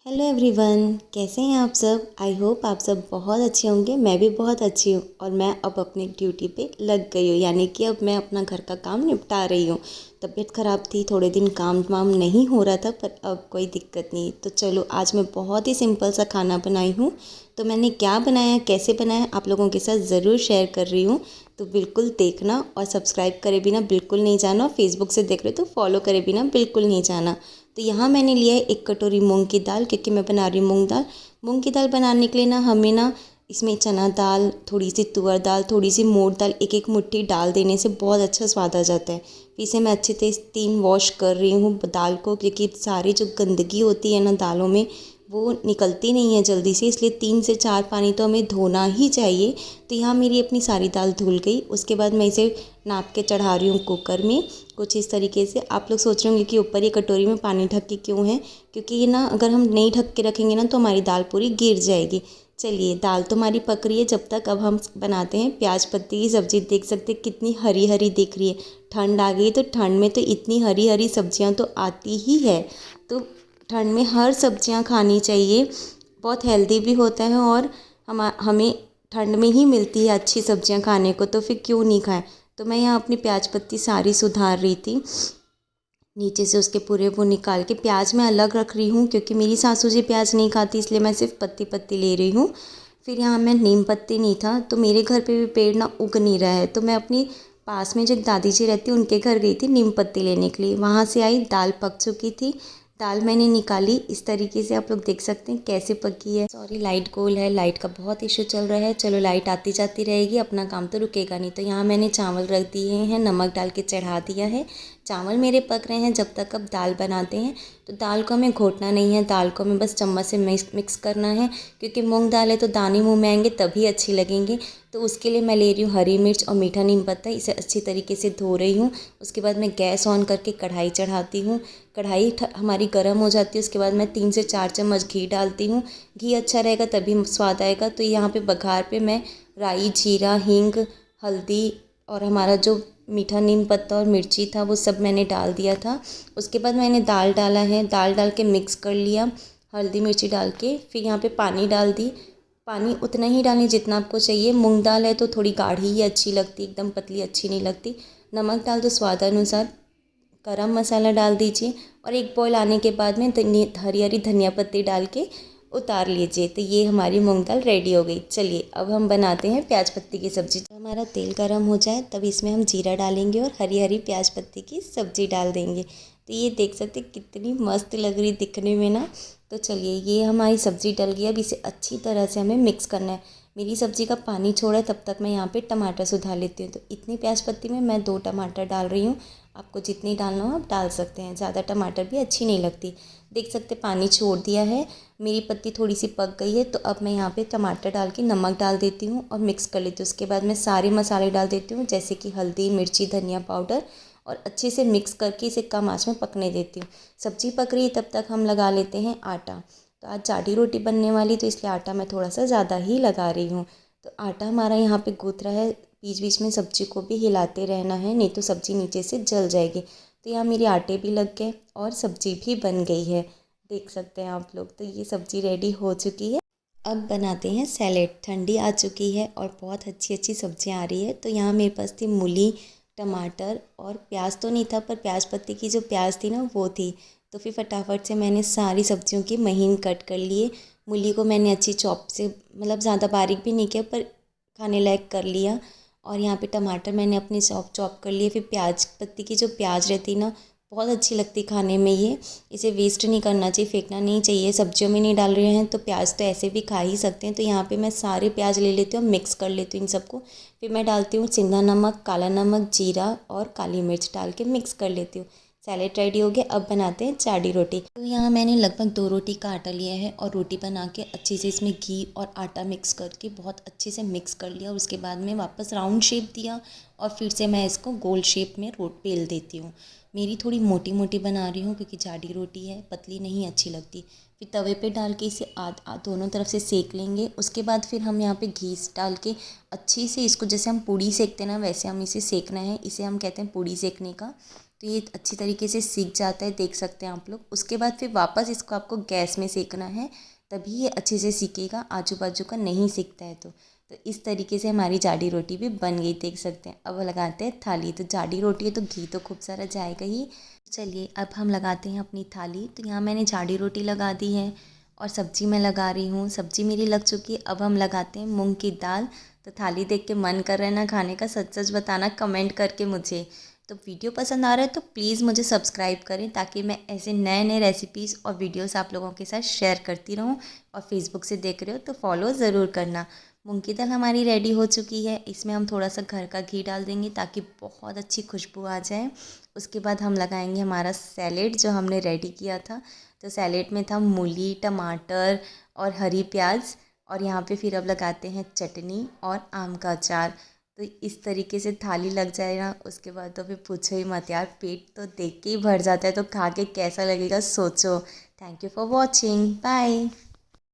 Hello everyone, कैसे हैं आप सब। आई होप आप सब बहुत अच्छे होंगे। मैं भी बहुत अच्छी हूँ और मैं अब अपनी ड्यूटी पे लग गई हूँ, यानी कि अब मैं अपना घर का काम निपटा रही हूँ। तबीयत ख़राब थी, थोड़े दिन काम वाम नहीं हो रहा था, पर अब कोई दिक्कत नहीं। तो चलो आज मैं बहुत ही सिंपल सा खाना बनाई हूँ। तो मैंने क्या बनाया, कैसे बनाया, आप लोगों के साथ ज़रूर शेयर कर रही हूँ। तो बिल्कुल देखना और सब्सक्राइब करे बिना बिल्कुल नहीं जाना। फेसबुक से देख रहे हो तो फॉलो करे बिना बिल्कुल नहीं जाना। तो यहाँ मैंने लिया है 1 कटोरी मूंग की दाल, क्योंकि मैं बना रही हूँ मूंग दाल। मूंग की दाल बनाने के लिए ना हमें ना इसमें चना दाल, थोड़ी सी तुअर दाल, थोड़ी सी मोट दाल, एक एक मुट्ठी डाल देने से बहुत अच्छा स्वाद आ जाता है। फिर इसे मैं अच्छे से 3 वॉश कर रही हूँ दाल को, क्योंकि सारी जो गंदगी होती है ना दालों में वो निकलती नहीं है जल्दी से, इसलिए 3 से 4 पानी तो हमें धोना ही चाहिए। तो यहाँ मेरी अपनी सारी दाल धुल गई। उसके बाद मैं इसे नाप के चढ़ा रही हूँ कुकर में। कुछ इस तरीके से आप लोग सोच रहे होंगे कि ऊपर ये कटोरी में पानी ढक के क्यों है, क्योंकि ये ना अगर हम नहीं ढक के रखेंगे ना तो हमारी दाल पूरी गिर जाएगी। चलिए दाल तो हमारी पक रही है, जब तक अब हम बनाते हैं प्याज पत्ती की सब्ज़ी। देख सकते हैं कितनी हरी हरी दिख रही है। ठंड आ गई तो ठंड में तो इतनी हरी हरी सब्जियां तो आती ही है। तो ठंड में हर सब्जियां खानी चाहिए, बहुत हेल्दी भी होता है और हमें ठंड में ही मिलती है अच्छी सब्जियां खाने को, तो फिर क्यों नहीं खाएं। तो मैं यहाँ अपनी प्याज पत्ती सारी सुधार रही थी, नीचे से उसके पूरे वो निकाल के। प्याज मैं अलग रख रही हूँ क्योंकि मेरी सासू जी प्याज नहीं खाती, इसलिए मैं सिर्फ पत्ती पत्ती ले रही हूँ। फिर यहाँ मैं नीम पत्ती नहीं था तो मेरे घर पे भी पेड़ ना उग नहीं रहा है, तो मैं अपनी पास में जो दादी जी रहती उनके घर गई थी नीम पत्ती लेने के लिए। वहाँ से आई, दाल पक चुकी थी। दाल मैंने निकाली, इस तरीके से आप लोग देख सकते हैं कैसे पकी है। सॉरी लाइट गोल है, लाइट का बहुत इशू चल रहा है। चलो लाइट आती जाती रहेगी, अपना काम तो रुकेगा नहीं। तो यहाँ मैंने चावल रख दिए हैं, नमक डाल के चढ़ा दिया है। चावल मेरे पक रहे हैं, जब तक अब दाल बनाते हैं। तो दाल को हमें घोटना नहीं है, दाल को हमें बस चम्मच से मिक्स करना है, क्योंकि मूंग दाल है तो दाने मुंह में आएंगे तभी अच्छी लगेंगे। तो उसके लिए मैं ले रही हूँ हरी मिर्च और मीठा नीम पत्ता, इसे अच्छी तरीके से धो रही हूँ। उसके बाद मैं गैस ऑन करके कढ़ाई चढ़ाती हूँ। कढ़ाई हमारी गर्म हो जाती है, उसके बाद मैं 3 से 4 चम्मच घी डालती हूँ। घी अच्छा रहेगा तभी स्वाद आएगा। तो यहाँ पे बघार पे मैं राई, जीरा, हींग, हल्दी और हमारा जो मीठा नीम पत्ता और मिर्ची था वो सब मैंने डाल दिया था। उसके बाद मैंने दाल डाला है, दाल डाल के मिक्स कर लिया हल्दी मिर्ची डाल के। फिर यहाँ पे पानी डाल दी। पानी उतना ही डालें जितना आपको चाहिए। मूंग दाल है तो थोड़ी गाढ़ी ही अच्छी लगती, एकदम पतली अच्छी नहीं लगती। नमक डाल दो स्वाद अनुसार। गरम मसाला डाल दीजिए और एक बॉईल आने के बाद में हरी हरी धनिया पत्ती डाल के उतार लीजिए। तो ये हमारी मूंग दाल रेडी हो गई। चलिए अब हम बनाते हैं प्याज पत्ती की सब्ज़ी। जब हमारा तेल गरम हो जाए तब इसमें हम जीरा डालेंगे और हरी हरी प्याज पत्ती की सब्ज़ी डाल देंगे। तो ये देख सकते कितनी मस्त लग रही दिखने में ना। तो चलिए ये हमारी सब्ज़ी डल गई, अब इसे अच्छी तरह से हमें मिक्स करना है। मेरी सब्ज़ी का पानी छोड़ा है तब तक मैं यहाँ पे टमाटर सुधार लेती हूँ। तो इतनी प्याज पत्ती में मैं 2 टमाटर डाल रही हूँ। आपको जितनी डालना हो आप डाल सकते हैं, ज़्यादा टमाटर भी अच्छी नहीं लगती। देख सकते पानी छोड़ दिया है, मेरी पत्ती थोड़ी सी पक गई है। तो अब मैं यहाँ पे टमाटर डाल के नमक डाल देती हूँ और मिक्स कर लेती हूँ। उसके बाद मैं सारे मसाले डाल देती हूँ, जैसे कि हल्दी, मिर्ची, धनिया पाउडर, और अच्छे से मिक्स करके इसे कम आँच में पकने देती हूँ। सब्ज़ी पक रही है तब तक हम लगा लेते हैं आटा। तो आज जाडी रोटी बनने वाली, तो इसलिए आटा मैं थोड़ा सा ज़्यादा ही लगा रही हूँ। तो आटा हमारा यहाँ पे गूँथ रहा है, बीच बीच में सब्जी को भी हिलाते रहना है, नहीं तो सब्ज़ी नीचे से जल जाएगी। तो यहाँ मेरे आटे भी लग गए और सब्ज़ी भी बन गई है, देख सकते हैं आप लोग। तो ये सब्ज़ी रेडी हो चुकी है। अब बनाते हैं सैलेड। ठंडी आ चुकी है और बहुत अच्छी अच्छी सब्जियां आ रही है। तो यहाँ मेरे पास थी मूली, टमाटर और प्याज तो नहीं था, पर प्याज पत्ती की जो प्याज थी ना वो थी। तो फिर फटाफट से मैंने सारी सब्जियों की महीन कट कर लिए। मूली को मैंने अच्छी चॉप से, मतलब ज़्यादा बारीक भी नहीं किया पर खाने लायक कर लिया। और यहाँ पे टमाटर मैंने अपने चॉप चॉप कर लिए। फिर प्याज पत्ती की जो प्याज रहती ना, बहुत अच्छी लगती खाने में ये। इसे वेस्ट नहीं करना चाहिए, फेंकना नहीं चाहिए। सब्जियों में नहीं डाल रहे हैं तो प्याज तो ऐसे भी खा ही सकते हैं। तो यहाँ पे मैं सारे प्याज ले लेती हूँ, मिक्स कर लेती हूँ इन सबको। फिर मैं डालती हूँ सिंधा नमक, काला नमक, जीरा और काली मिर्च डाल के मिक्स कर लेती हूँ। सैलेड रेडी हो गया। अब बनाते हैं चाटी रोटी। तो यहाँ मैंने लगभग 2 रोटी का आटा लिया है और रोटी बना के अच्छे से इसमें घी और आटा मिक्स करके बहुत अच्छे से मिक्स कर लिया। और उसके बाद में वापस राउंड शेप दिया और फिर से मैं इसको गोल शेप में बेल देती हूँ। मेरी थोड़ी मोटी मोटी बना रही हूँ क्योंकि जाडी रोटी है, पतली नहीं अच्छी लगती। फिर तवे पे डाल के इसे दोनों तरफ से सेक लेंगे। उसके बाद फिर हम यहाँ पे घी डाल के अच्छी से इसको, जैसे हम पूड़ी सेकते हैं ना वैसे हम इसे सेकना है। इसे हम कहते हैं पूड़ी सेकने का। तो ये अच्छी तरीके से सीख जाता है, देख सकते हैं आप लोग। उसके बाद फिर वापस इसको आपको गैस में सेकना है, तभी ये अच्छे से सीखेगा, आजू बाजू का नहीं सीखता है तो इस तरीके से हमारी जाडी रोटी भी बन गई, देख सकते हैं। अब लगाते हैं थाली। तो जाडी रोटी है तो घी तो खूब सारा जाएगा ही। चलिए अब हम लगाते हैं अपनी थाली। तो यहाँ मैंने जाडी रोटी लगा दी है और सब्जी मैं लगा रही हूँ। सब्जी मेरी लग चुकी है। अब हम लगाते हैं मूंग की दाल। तो थाली देख के मन कर रहा है ना खाने का, सच सच बताना कमेंट करके मुझे। तो वीडियो पसंद आ रहा है तो प्लीज़ मुझे सब्सक्राइब करें, ताकि मैं ऐसे नए नए रेसिपीज़ और वीडियोस आप लोगों के साथ शेयर करती रहूं। और फेसबुक से देख रहे हो तो फॉलो ज़रूर करना। मूंग की दाल हमारी रेडी हो चुकी है। इसमें हम थोड़ा सा घर का घी डाल देंगे ताकि बहुत अच्छी खुशबू आ जाए। उसके बाद हम लगाएंगे हमारा सैलेड जो हमने रेडी किया था। तो सैलेड में था मूली, टमाटर और हरी प्याज, और यहाँ पे फिर अब लगाते हैं चटनी और आम का अचार। तो इस तरीके से थाली लग जाए ना, उसके बाद तो फिर पूछो ही मत यार, पेट तो देख के ही भर जाता है। तो खा के कैसा लगेगा सोचो। Thank you for watching, bye.